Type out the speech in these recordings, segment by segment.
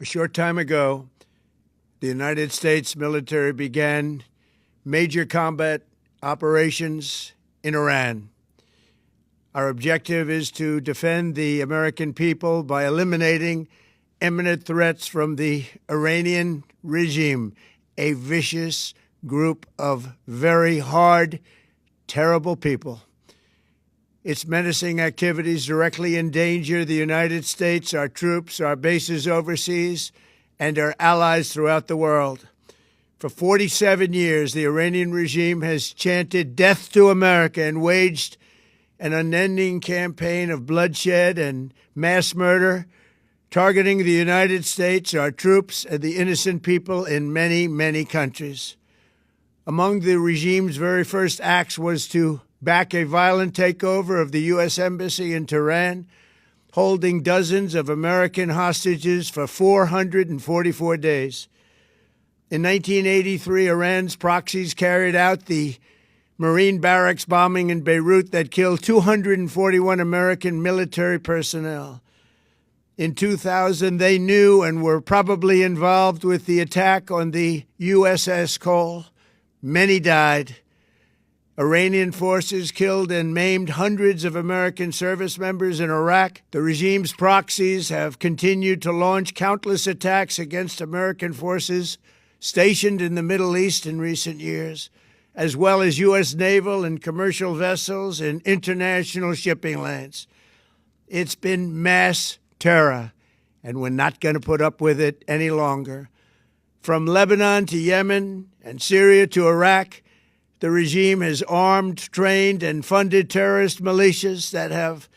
A short time ago, the United States military began major combat operations in Iran. Our objective is to defend the American people by eliminating imminent threats from the Iranian regime, a vicious group of very hard, terrible people. Its menacing activities directly endanger the United States, our troops, our bases overseas, and our allies throughout the world. For 47 years, the Iranian regime has chanted death to America and waged an unending campaign of bloodshed and mass murder, targeting the United States, our troops, and the innocent people in many, many countries. Among the regime's very first acts was to back a violent takeover of the U.S. Embassy in Tehran, holding dozens of American hostages for 444 days. In 1983, Iran's proxies carried out the Marine barracks bombing in Beirut that killed 241 American military personnel. In 2000, they knew and were probably involved with the attack on the USS Cole. Many died. Iranian forces killed and maimed hundreds of American service members in Iraq. The regime's proxies have continued to launch countless attacks against American forces stationed in the Middle East in recent years, as well as U.S. naval and commercial vessels in international shipping lanes. It's been mass terror, and we're not going to put up with it any longer. From Lebanon to Yemen and Syria to Iraq, the regime has armed, trained, and funded terrorist militias that have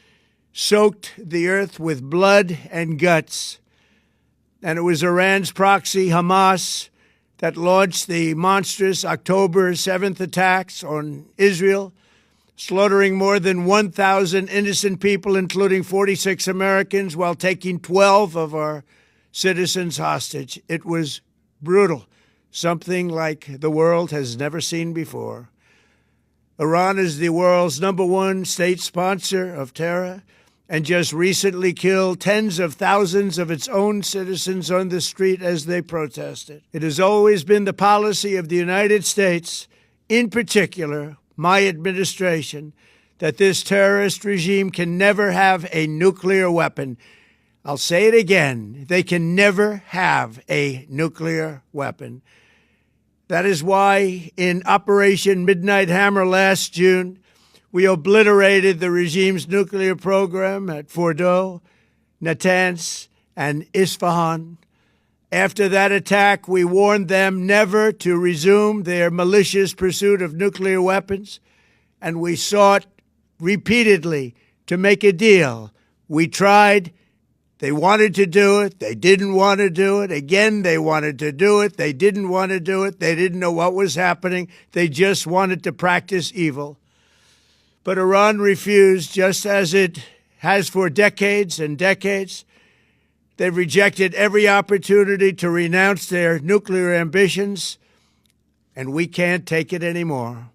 soaked the earth with blood and guts. And it was Iran's proxy, Hamas, that launched the monstrous October 7th attacks on Israel, slaughtering more than 1,000 innocent people, including 46 Americans, while taking 12 of our citizens hostage. It was brutal, something like the world has never seen before. Iran is the world's #1 state sponsor of terror and just recently killed tens of thousands of its own citizens on the street as they protested. It has always been the policy of the United States, in particular, my administration, that this terrorist regime can never have a nuclear weapon. I'll say it again. They can never have a nuclear weapon. That is why in Operation Midnight Hammer last June, we obliterated the regime's nuclear program at Fordow, Natanz, and Isfahan. After that attack, we warned them never to resume their malicious pursuit of nuclear weapons, and we sought repeatedly to make a deal. We tried. They wanted to do it. They didn't want to do it. Again, they wanted to do it. They didn't want to do it. They didn't know what was happening. They just wanted to practice evil. But Iran refused, just as it has for decades and decades. They've rejected every opportunity to renounce their nuclear ambitions, and we can't take it anymore.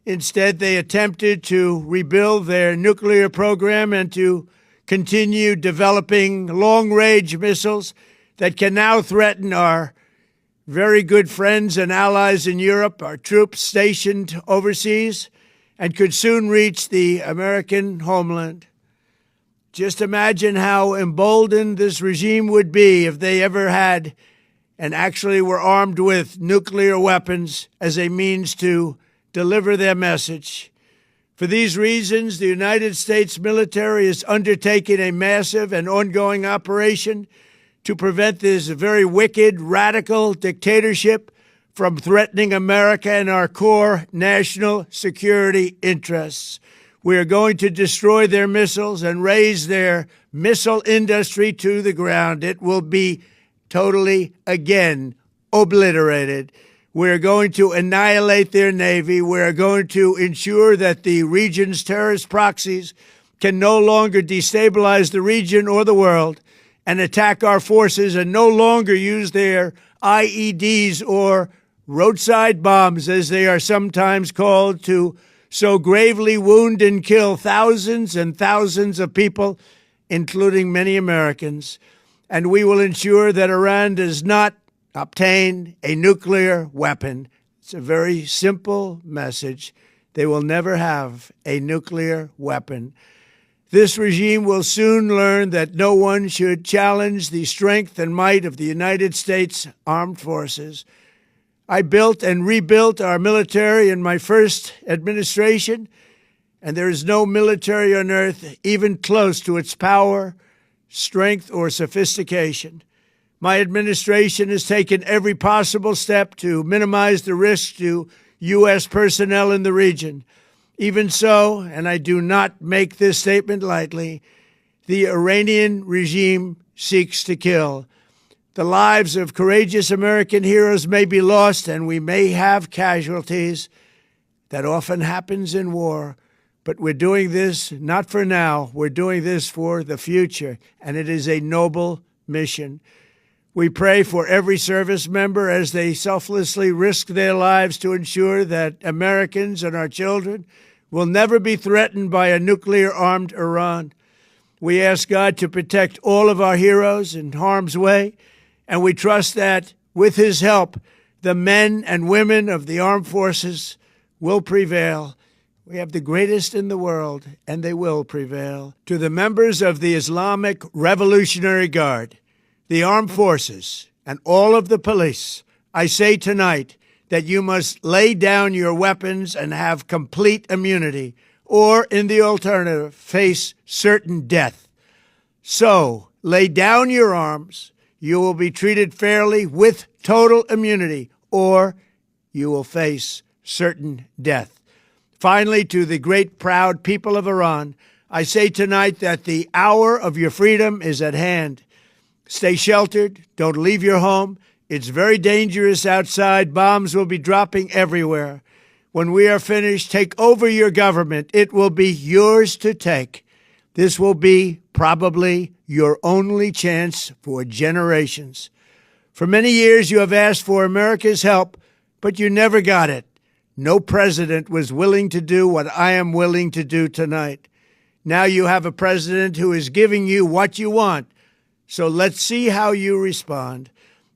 Instead, they attempted to rebuild their nuclear program and to continue developing long-range missiles that can now threaten our very good friends and allies in Europe, our troops stationed overseas, and could soon reach the American homeland. Just imagine how emboldened this regime would be if they ever had and actually were armed with nuclear weapons as a means to deliver their message. For these reasons, the United States military is undertaking a massive and ongoing operation to prevent this very wicked, radical dictatorship from threatening America and our core national security interests. We are going to destroy their missiles and raise their missile industry to the ground. It will be totally, again, obliterated. We're going to annihilate their Navy. We're going to ensure that the region's terrorist proxies can no longer destabilize the region or the world and attack our forces and no longer use their IEDs or roadside bombs, as they are sometimes called, to so gravely wound and kill thousands and thousands of people, including many Americans. and we will ensure that Iran does not obtain a nuclear weapon. It's a very simple message. They will never have a nuclear weapon. This regime will soon learn that no one should challenge the strength and might of the United States Armed Forces. I built and rebuilt our military in my first administration, and there is no military on earth even close to its power, strength, or sophistication. My administration has taken every possible step to minimize the risk to U.S. personnel in the region. Even so, and I do not make this statement lightly, the Iranian regime seeks to kill. The lives of courageous American heroes may be lost, and we may have casualties. That often happens in war. But we're doing this not for now. We're doing this for the future, and it is a noble mission. We pray for every service member as they selflessly risk their lives to ensure that Americans and our children will never be threatened by a nuclear-armed Iran. We ask God to protect all of our heroes in harm's way, and we trust that, with His help, the men and women of the armed forces will prevail. We have the greatest in the world, and they will prevail. To the members of the Islamic Revolutionary Guard, the armed forces, and all of the police, I say tonight that you must lay down your weapons and have complete immunity, or, in the alternative, face certain death. So, lay down your arms. You will be treated fairly with total immunity, or you will face certain death. Finally, to the great, proud people of Iran, I say tonight that the hour of your freedom is at hand. Stay sheltered. Don't leave your home. It's very dangerous outside. Bombs will be dropping everywhere. When we are finished, take over your government. It will be yours to take. This will be probably your only chance for generations. For many years, you have asked for America's help, but you never got it. No president was willing to do what I am willing to do tonight. Now you have a president who is giving you what you want. So let's see how you respond.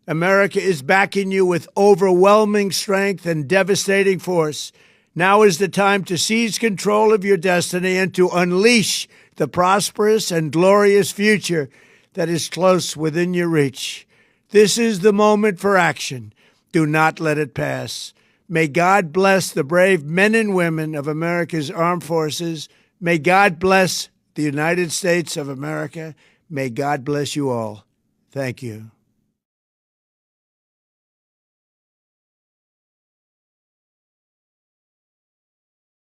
America is backing you with overwhelming strength and devastating force. Now is the time to seize control of your destiny and to unleash the prosperous and glorious future that is close within your reach. This is the moment for action. Do not let it pass. May God bless the brave men and women of America's armed forces. May God bless the United States of America. May God bless you all. Thank you.